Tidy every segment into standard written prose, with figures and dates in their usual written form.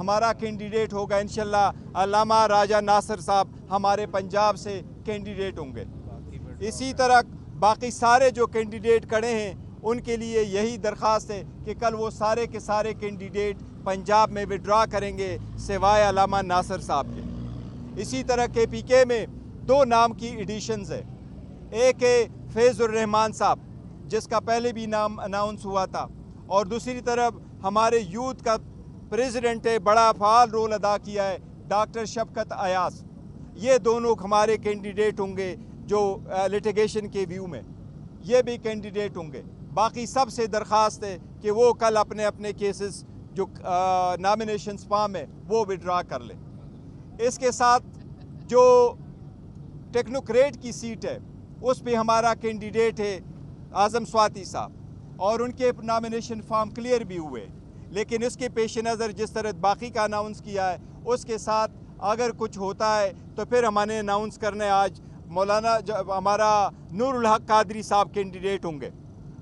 हमारा कैंडिडेट होगा इंशाल्लाह अल्लामा राजा नासिर साहब हमारे पंजाब से कैंडिडेट होंगे। इसी तरह बाकी सारे जो कैंडिडेट खड़े हैं उनके लिए यही दरख्वास्त है कि कल वो सारे के सारे कैंडिडेट पंजाब में विड्रा करेंगे सिवाय अल्लामा नासिर साहब के। इसी तरह KPK में 2 नाम की एडिशंस है। एक है फैज़ुर रहमान साहब जिसका पहले भी नाम अनाउंस हुआ था, और दूसरी तरफ हमारे यूथ का प्रेसिडेंट है, बड़ा फ़ाल रोल अदा किया है, डॉक्टर शफकत अयास। ये दोनों हमारे कैंडिडेट होंगे जो लिटिगेशन के व्यू में ये भी कैंडिडेट होंगे। बाकी सबसे दरख्वास्त है कि वो कल अपने अपने केसेस जो नॉमिनेशन फॉर्म है वो विड्रा कर ले। इसके साथ जो टेक्नोक्रेट की सीट है उस पे हमारा कैंडिडेट है आज़म स्वाति साहब, और उनके नॉमिनेशन फॉर्म क्लियर भी हुए, लेकिन इसके पेश नज़र जिस तरह बाकी का अनाउंस किया है उसके साथ अगर कुछ होता है तो फिर हमने अनाउंस करने आज मौलाना हमारा नूरुल हक कादरी साहब कैंडिडेट होंगे।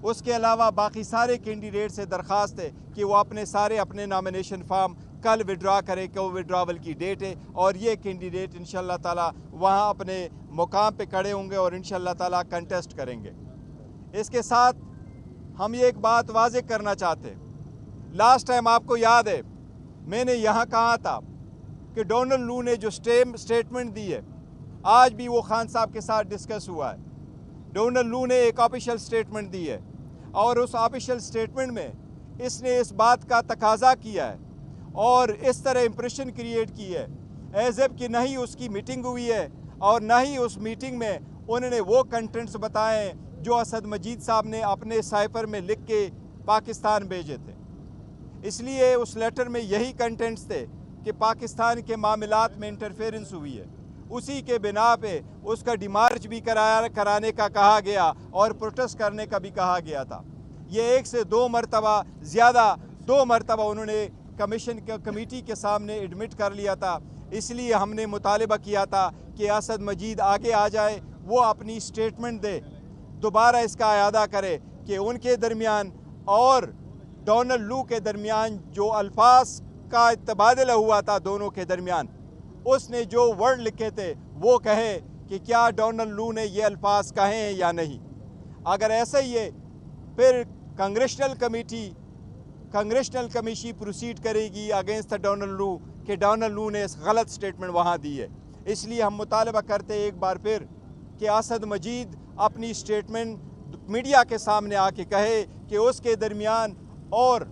उसके अलावा बाकी सारे कैंडिडेट से दरख्वास्त है कि वो अपने नॉमिनेशन फॉर्म कल विड्रा करें कि वो विड्रावल की डेट है, और ये कैंडिडेट इंशाल्लाह ताला वहाँ अपने मुकाम पे खड़े होंगे और इंशाल्लाह ताला कंटेस्ट करेंगे। इसके साथ हम ये एक बात वाज़ेह करना चाहते हैं, लास्ट टाइम आपको याद है मैंने यहाँ कहा था कि डोनाल्ड लू ने जो स्टेटमेंट दी है आज भी वो खान साहब के साथ डिस्कस हुआ है। डोनाल्ड लू ने एक ऑफिशियल स्टेटमेंट दी है और उस ऑफिशियल स्टेटमेंट में इसने इस बात का तकाजा किया है और इस तरह इंप्रेशन क्रिएट की है एज एफ कि न ही उसकी मीटिंग हुई है और न ही उस मीटिंग में उन्होंने वो कंटेंट्स बताए जो असद मजीद साहब ने अपने साइफर में लिख के पाकिस्तान भेजे थे। इसलिए उस लेटर में यही कंटेंट्स थे कि पाकिस्तान के मामलात में इंटरफेरेंस हुई है। उसी के बिना पे उसका डिमार्च भी कराने का कहा गया और प्रोटेस्ट करने का भी कहा गया था। ये 1 से 2 मरतबा ज़्यादा 2 मरतबा उन्होंने कमेटी के सामने एडमिट कर लिया था। इसलिए हमने मुतालिबा किया था कि असद मजीद आगे आ जाए, वो अपनी स्टेटमेंट दे, दोबारा इसका अयादा करे कि उनके दरमियान और डोनाल्ड लू के दरमियान जो अल्फाज का तबादला हुआ था दोनों के दरमियान, उसने जो वर्ड लिखे थे वो कहे कि क्या डोनाल्ड लू ने ये अल्फाज कहे हैं या नहीं। अगर ऐसा ही है फिर कांग्रेशनल कमेटी प्रोसीड करेगी अगेंस्ट डोनाल्ड लू कि डोनाल्ड लू ने गलत स्टेटमेंट वहाँ दी है। इसलिए हम मुतालबा करते हैं एक बार फिर कि असद मजीद अपनी स्टेटमेंट मीडिया के सामने आके कहे कि उसके दरमियान और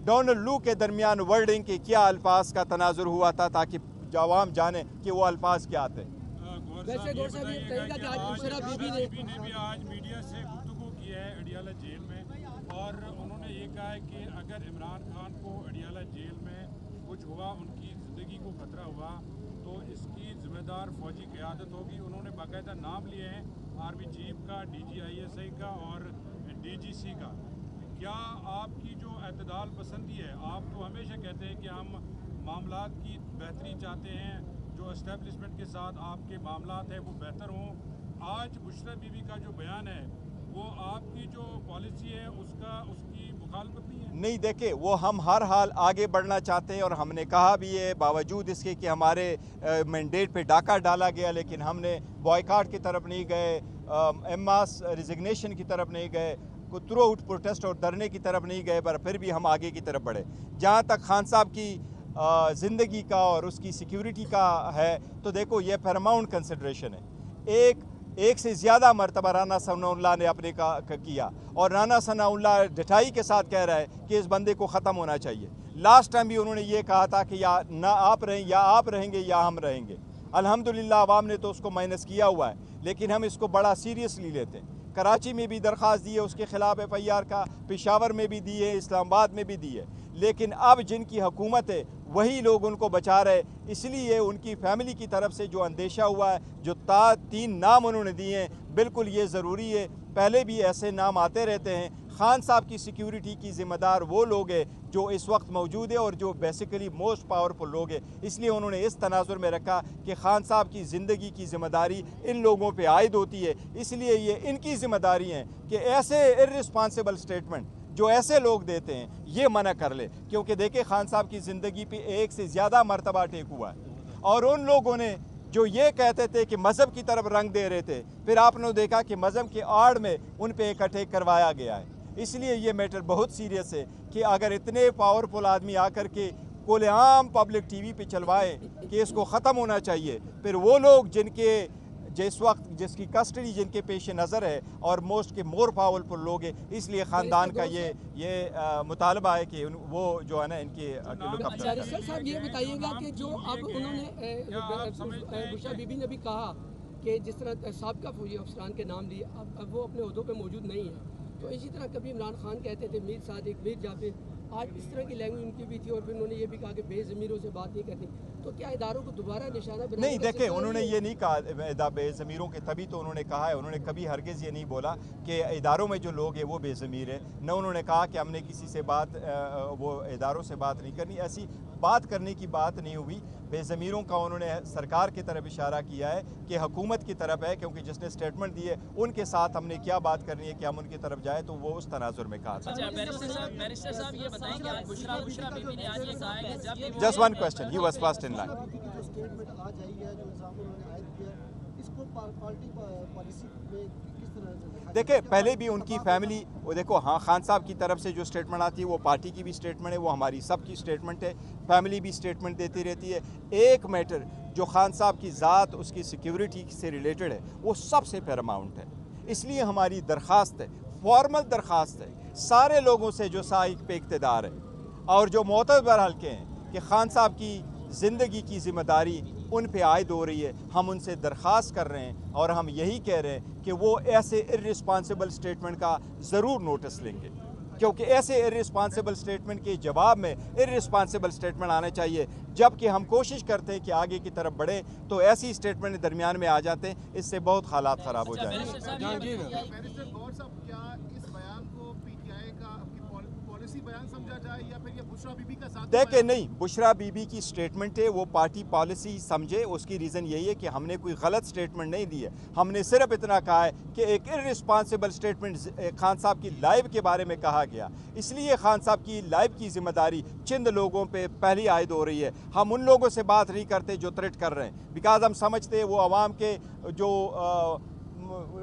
डोनाल्ड लू के दरमियान वर्डिंग के क्या अल्फाज का तनाजुर हुआ था ताकि आवाम जाने कि वो अल्फाज क्या थे। बीबी ने भी आज मीडिया से गुफ्तगू की है अडियाला जेल में, और उन्होंने ये कहा है कि अगर इमरान खान को अडियाला जेल में कुछ हुआ, उनकी ज़िंदगी को खतरा हुआ, तो इसकी जिम्मेदार फौजी क़यादत होगी। उन्होंने बाकायदा नाम लिए हैं आर्मी चीफ का, DGISI का और DGC का। क्या आपकी जो एतदाल पसंदी है, आप तो हमेशा कहते हैं कि हम मामलात की बेहतरी चाहते हैं, जो इस्टेब्लिशमेंट के साथ आपके मामलात हैं वो बेहतर हों। आज बुशरा बीबी का जो बयान है वो आपकी जो पॉलिसी है उसकी मुखालफत नहीं है? नहीं, देखे वो हम हर हाल आगे बढ़ना चाहते हैं और हमने कहा भी है, बावजूद इसके कि हमारे मैंडेट पे डाका डाला गया, लेकिन हमने बॉयकाट की तरफ नहीं गए, एमास रिजिग्नेशन की तरफ नहीं गए, थ्रू आउट प्रोटेस्ट और धरने की तरफ नहीं गए, पर फिर भी हम आगे की तरफ बढ़े। जहाँ तक खान साहब की ज़िंदगी का और उसकी सिक्योरिटी का है तो देखो ये पैरामाउंट कंसिडरेशन है। एक से ज़्यादा मरतबा राना सनाउल्लाह ने अपने का किया और राना सनाउल्लाह डटाई के साथ कह रहा है कि इस बंदे को ख़त्म होना चाहिए। लास्ट टाइम भी उन्होंने ये कहा था कि या ना आप रहें या आप रहेंगे या हम रहेंगे। अल्हम्दुलिल्लाह आवाम ने तो उसको माइनस किया हुआ है, लेकिन हम इसको बड़ा सीरियसली लेते हैं। कराची में भी दरख्वास्त दी है उसके ख़िलाफ़ FIR का, पेशावर में भी दी है, इस्लामाबाद में भी दी है, लेकिन अब जिनकी हुकूमत है वही लोग उनको बचा रहे। इसलिए उनकी फैमिली की तरफ से जो अंदेशा हुआ है, जो 3 नाम उन्होंने दिए हैं, बिल्कुल ये ज़रूरी है। पहले भी ऐसे नाम आते रहते हैं। खान साहब की सिक्योरिटी की ज़िम्मेदार वो लोग हैं जो इस वक्त मौजूद है और जो बेसिकली मोस्ट पावरफुल लोग हैं। इसलिए उन्होंने इस तनाजुर में रखा कि खान साहब की ज़िंदगी की ज़िम्मेदारी इन लोगों पे आयद होती है। इसलिए ये इनकी ज़िम्मेदारी है कि ऐसे इर्रिस्पॉन्सिबल स्टेटमेंट जो ऐसे लोग देते हैं ये मना कर ले, क्योंकि देखिए खान साहब की ज़िंदगी पे एक से ज़्यादा मर्तबा अटैक हुआ है और उन लोगों ने जो ये कहते थे कि मज़हब की तरफ रंग दे रहे थे, फिर आपने देखा कि मज़हब की आड़ में उन पे एक अटैक करवाया गया है। इसलिए ये मैटर बहुत सीरियस है कि अगर इतने पावरफुल आदमी आकर के खुलेआम पब्लिक टीवी पे चलवाएं कि इसको ख़त्म होना चाहिए, फिर वो लोग जिनके जिस वक्त जिसकी कस्टडी जिनके पेश नज़र है और मोस्ट के मोर पावरफुल लोग हैं, इसलिए ख़ानदान का ये मुतालबा है कि वो जो है ना इनकी बैरिस्टर साहब ये बताइएगा कि जो अब उन्होंने बुशरा बीबी ने भी कहा कि जिस तरह साबिका फौजी अफसरान के नाम लिए, अब वो अपने ओहदों पे मौजूद नहीं है, तो इसी तरह कभी इमरान खान कहते थे मीर सादिक, मीर जाफिर, आज इस तरह की लैंग्वेज उनकी भी थी और फिर उन्होंने ये भी कहा कि बेज़मीरों से बात नहीं करनी, तो क्या इदारों को दोबारा निशाना बनाने नहीं, देखें उन्होंने ये नहीं कहा बेज़मीरों के, तभी तो उन्होंने कहा है, उन्होंने कभी हरगिज़ ये नहीं बोला कि इदारों में जो लोग हैं वो बेज़मीर है, न उन्होंने कहा कि हमने किसी से बात वो इदारों से बात नहीं करनी, ऐसी बात करने की बात नहीं हुई। बेज़मीरों का उन्होंने सरकार की तरफ इशारा किया है कि हुकूमत की तरफ है, क्योंकि जिसने स्टेटमेंट दी है उनके साथ हमने क्या बात करनी है कि हम उनकी तरफ जाए, तो वो उस तनाजुर में कहा था। बैरिस्टर साहब ये बताएं कि आज बुशरा बीबी ने आज ये कहा है कि जब just one question, he was first in line. Statement आ जाएगी जो इल्ज़ाम उन्होंने आयद किया, इसको पार्टी पॉलिसी में किस तरह से देखिए पहले भी उनकी फैमिली, वो देखो हाँ खान साहब की तरफ से जो स्टेटमेंट आती है वो पार्टी की भी स्टेटमेंट है, वो हमारी सब की स्टेटमेंट है, फैमिली भी स्टेटमेंट देती रहती है। एक मैटर जो खान साहब की ज़ात उसकी सिक्योरिटी से रिलेटेड है वो सबसे पैरामाउंट है, इसलिए हमारी दरख्वास्त है, फॉर्मल दरख्वास्त है सारे लोगों से जो साइक पे इक़्तिदार है और जो मोतबर हल्के हैं कि खान साहब की ज़िंदगी की ज़िम्मेदारी उन पे आयद हो रही है, हम उनसे दरख्वास्त कर रहे हैं और हम यही कह रहे हैं कि वो ऐसे इर्रिस्पॉन्सिबल स्टेटमेंट का ज़रूर नोटिस लेंगे, क्योंकि ऐसे इर्रिस्पॉन्सिबल स्टेटमेंट के जवाब में इर्रिस्पॉन्सिबल स्टेटमेंट आने चाहिए। जबकि हम कोशिश करते हैं कि आगे की तरफ बढ़े तो ऐसी स्टेटमेंट दरमियान में आ जाते हैं, इससे बहुत हालात ख़राब हो जाएंगे। देखिए नहीं, बुशरा बीबी की स्टेटमेंट है, वो पार्टी पॉलिसी समझे, उसकी रीज़न यही है कि हमने कोई गलत स्टेटमेंट नहीं दी है, हमने सिर्फ इतना कहा है कि एक इर्रिस्पॉन्सिबल स्टेटमेंट खान साहब की लाइफ के बारे में कहा गया, इसलिए खान साहब की लाइफ की जिम्मेदारी चंद लोगों पे पहली आयद हो रही है। हम उन लोगों से बात नहीं करते जो थ्रेट कर रहे हैं, बिकॉज हम समझते हैं वो आवाम के जो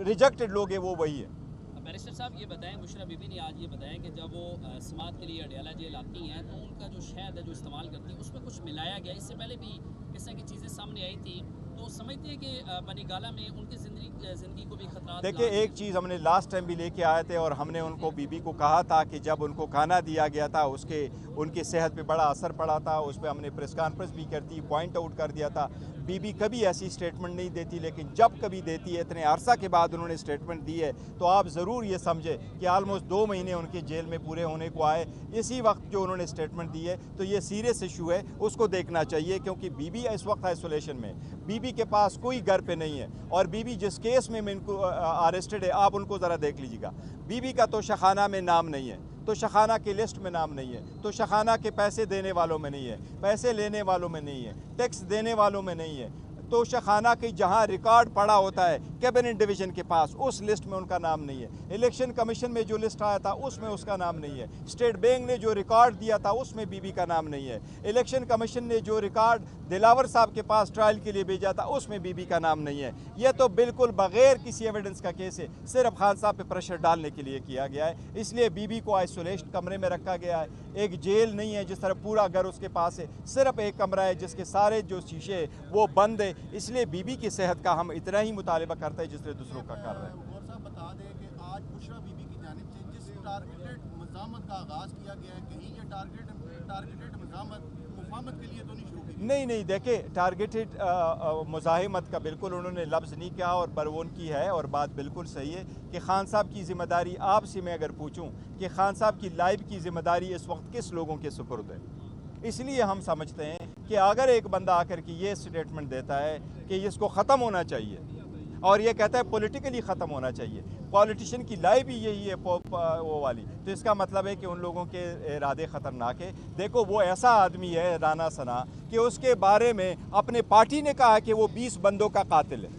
रिजेक्टेड लोग हैं वो वही है। बैरिस्टर साहब ये बताएं, बुशरा बीबी ने आज ये बताया कि जब वो समात के लिए अडियाला जेल आती हैं तो उनका जो शहद है जो इस्तेमाल करती हैं उसमें कुछ मिलाया गया, इससे पहले भी इस तरह की चीज़ें सामने आई थी, तो समझते हैं कि बनीगाला में उनकी ज़िंदगी को भी खतरा। देखिए एक चीज़ हमने लास्ट टाइम भी लेके आए थे और हमने उनको बीबी को कहा था कि जब उनको खाना दिया गया था उसके उनकी सेहत पे बड़ा असर पड़ा था, उस पर हमने प्रेस कॉन्फ्रेंस भी करती पॉइंट आउट कर दिया था। बीबी कभी ऐसी स्टेटमेंट नहीं देती, लेकिन जब कभी देती है, इतने अरसा के बाद उन्होंने स्टेटमेंट दी है, तो आप ज़रूर ये समझे कि आलमोस्ट 2 महीने उनके जेल में पूरे होने को आए, इसी वक्त जो उन्होंने स्टेटमेंट दी है, तो ये सीरियस इशू है, उसको देखना चाहिए, क्योंकि बीबी इस वक्त आइसोलेशन में, बीबी के पास कोई घर पे नहीं है और बीबी जिस केस में इनको अरेस्टेड है आप उनको ज़रा देख लीजिएगा, बीबी का तो शखाना में नाम नहीं है, तो शखाना की लिस्ट में नाम नहीं है, तो शखाना के पैसे देने वालों में नहीं है, पैसे लेने वालों में नहीं है, टैक्स देने वालों में नहीं है, तो शखाना की जहां रिकॉर्ड पड़ा होता है कैबिनेट डिवीज़न के पास, उस लिस्ट में उनका नाम नहीं है। इलेक्शन कमीशन में जो लिस्ट आया था उसमें उसका नाम नहीं है। स्टेट बैंक ने जो रिकॉर्ड दिया था उसमें बीबी का नाम नहीं है। इलेक्शन कमीशन ने जो रिकॉर्ड दिलावर साहब के पास ट्रायल के लिए भेजा था उसमें बीबी का नाम नहीं है। यह तो बिल्कुल बगैर किसी एविडेंस का केस है, सिर्फ खान साहब पे प्रेशर डालने के लिए किया गया है, इसलिए बीबी को आइसोलेशन कमरे में रखा गया है। एक जेल नहीं है जिस तरह पूरा घर उसके पास है, सिर्फ एक कमरा है जिसके सारे जो शीशे वो बंद है, इसलिए बीबी की सेहत का हम इतना ही मुतालबा करते हैं जिससे दूसरों का कर रहे हैं। और साहब बता दें कि आज बुशरा बीबी की जानिब से जिस टारगेटेड मज़ामत का आगाज़ किया गया है, कहीं ये टारगेटेड मुफाहमत के लिए तो नहीं शुरू की? नहीं, देखे टारगेटेड मुज़ाहिमत का बिल्कुल उन्होंने लफ्ज़ नहीं कहा और बरवोन की है, और बात बिल्कुल सही है कि खान साहब की ज़िम्मेदारी, आपसे मैं अगर पूछूं कि खान साहब की लाइफ की ज़िम्मेदारी इस वक्त किस लोगों के सुपुर्द है, इसलिए हम समझते हैं कि अगर एक बंदा आकर के ये स्टेटमेंट देता है कि इसको ख़त्म होना चाहिए और ये कहता है पॉलिटिकली ख़त्म होना चाहिए, पॉलिटिशियन की लाइफ भी यही है वो वाली, तो इसका मतलब है कि उन लोगों के इरादे ख़तरनाक है। देखो वो ऐसा आदमी है राना सना कि उसके बारे में अपने पार्टी ने कहा कि वो 20 बंदों का कातिल है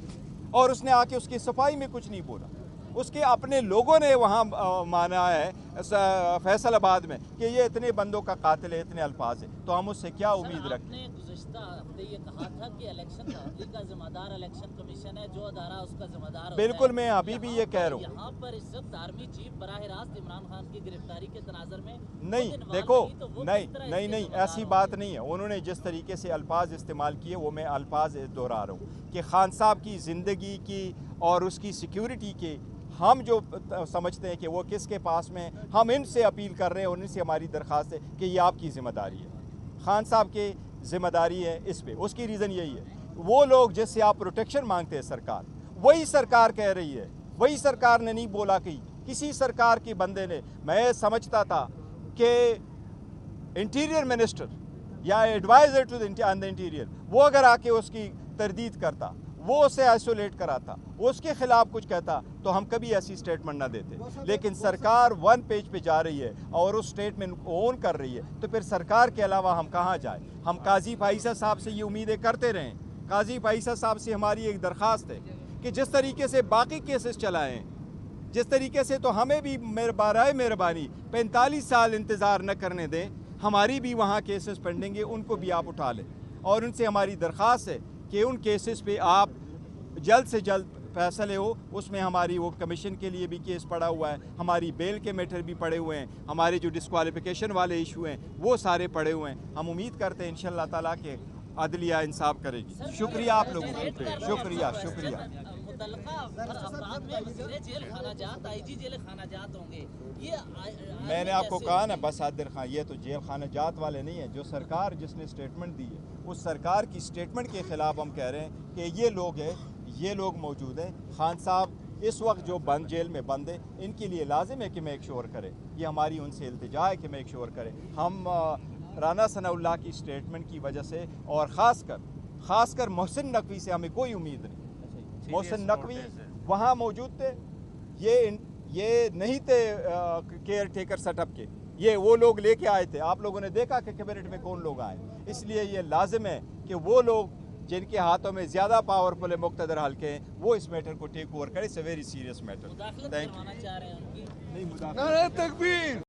और उसने आके उसकी सफाई में कुछ नहीं बोला, उसके अपने लोगों ने वहाँ माना है फैसलाबाद में कि ये इतने बंदों का कातिल है, इतने अल्फाज है, तो हम उससे क्या उम्मीद रखते हैं? आपने गुज़िश्ता हफ्ते ये कहा था कि इलेक्शन तब्दीली का जिम्मेदार इलेक्शन कमीशन है, जो अदारा उसका जिम्मेदार होता बिल्कुल, है। मैं अभी भी ये कह रहा हूँ। यहाँ पर इस वक्त आर्मी चीफ बराह रास्त इमरान खान की गिरफ्तारी के तनाजर में नहीं, खुद देखो, इन्वॉल्व तो वो नहीं किस तरह नहीं इसके नहीं जिम्मेदार ऐसी होंगे? बात नहीं है। उन्होंने जिस तरीके से अल्फाज इस्तेमाल किए वो मैं अल्फाज दोहरा रहा हूँ कि खान साहब की ज़िंदगी की और उसकी सिक्योरिटी के हम जो समझते हैं कि वो किसके पास में, हम इनसे अपील कर रहे हैं और इनसे हमारी दरख्वास्त है कि ये आपकी ज़िम्मेदारी है, खान साहब की ज़िम्मेदारी है इस पे। उसकी रीज़न यही है, वो लोग जिससे आप प्रोटेक्शन मांगते हैं सरकार, वही सरकार कह रही है, वही सरकार ने नहीं बोला कि किसी सरकार के बंदे ने। मैं समझता था कि इंटीरियर मिनिस्टर या एडवाइज़र टू द इंटीरियर वो अगर आके उसकी तरदीद करता, वो उसे आइसोलेट कराता, उसके खिलाफ कुछ कहता, तो हम कभी ऐसी स्टेटमेंट ना देते। लेकिन सरकार वन पेज पे जा रही है और उस स्टेटमेंट को ओन कर रही है, तो फिर सरकार के अलावा हम कहाँ जाए? हम काजी फाइसा साहब से ये उम्मीदें करते रहें। काजी फाइसा साहब से हमारी एक दरख्वास्त है कि जिस तरीके से बाकी केसेस चलाए हैं, जिस तरीके से, तो हमें भी बराए मेहरबानी 45 साल इंतज़ार न करने दें। हमारी भी वहाँ केसेस पेंडिंग है, उनको भी आप उठा लें। और उनसे हमारी दरख्वास्त है कि उन केसेस पे आप जल्द से जल्द फैसले हो। उसमें हमारी वो कमीशन के लिए भी केस पड़ा हुआ है, हमारी बेल के मैटर भी पड़े हुए हैं, हमारे जो डिस्क्वालिफिकेशन वाले इशू हैं वो सारे पड़े हुए हैं। हम उम्मीद करते हैं इंशाअल्लाह ताला के अदलिया इंसाफ करेगी। शुक्रिया आप लोगों का, शुक्रिया शुक्रिया। मुतल्लका अफराद में वज़ीर जेल खाना जात, आईजी जेल खाना जात होंगे। ये मैंने आपको कहा ना, बस आदिर खान, ये तो जेल खाना जात वाले नहीं है। जो सरकार जिसने स्टेटमेंट दी है, उस सरकार की स्टेटमेंट के ख़िलाफ़ हम कह रहे हैं कि ये लोग हैं, ये लोग मौजूद हैं। खान साहब इस वक्त जो बंद जेल में बंद है, इनके लिए लाजिम है कि मेक श्योर करें, ये हमारी उनसे इल्तिजा है कि मेक श्योर करें। हम राना सनाउल्लाह की स्टेटमेंट की वजह से और ख़ासकर मोहसिन नकवी से हमें कोई उम्मीद नहीं। मोहसिन नकवी वहाँ मौजूद थे, ये नहीं थे केयर टेकर सेटअप के, ये वो लोग लेके आए थे। आप लोगों ने देखा कि कैबिनेट में कौन लोग आए। इसलिए ये लाजिम है कि वो लोग जिनके हाथों में ज़्यादा पावरफुल है मुक़्तदर हल्के हैं, वो इस मैटर को टेक ओवर करें। It's a very serious matter. मुदाखलत थैंक यू। करवाना चाह रहे हैं उनकी। नहीं, मुदाखलत।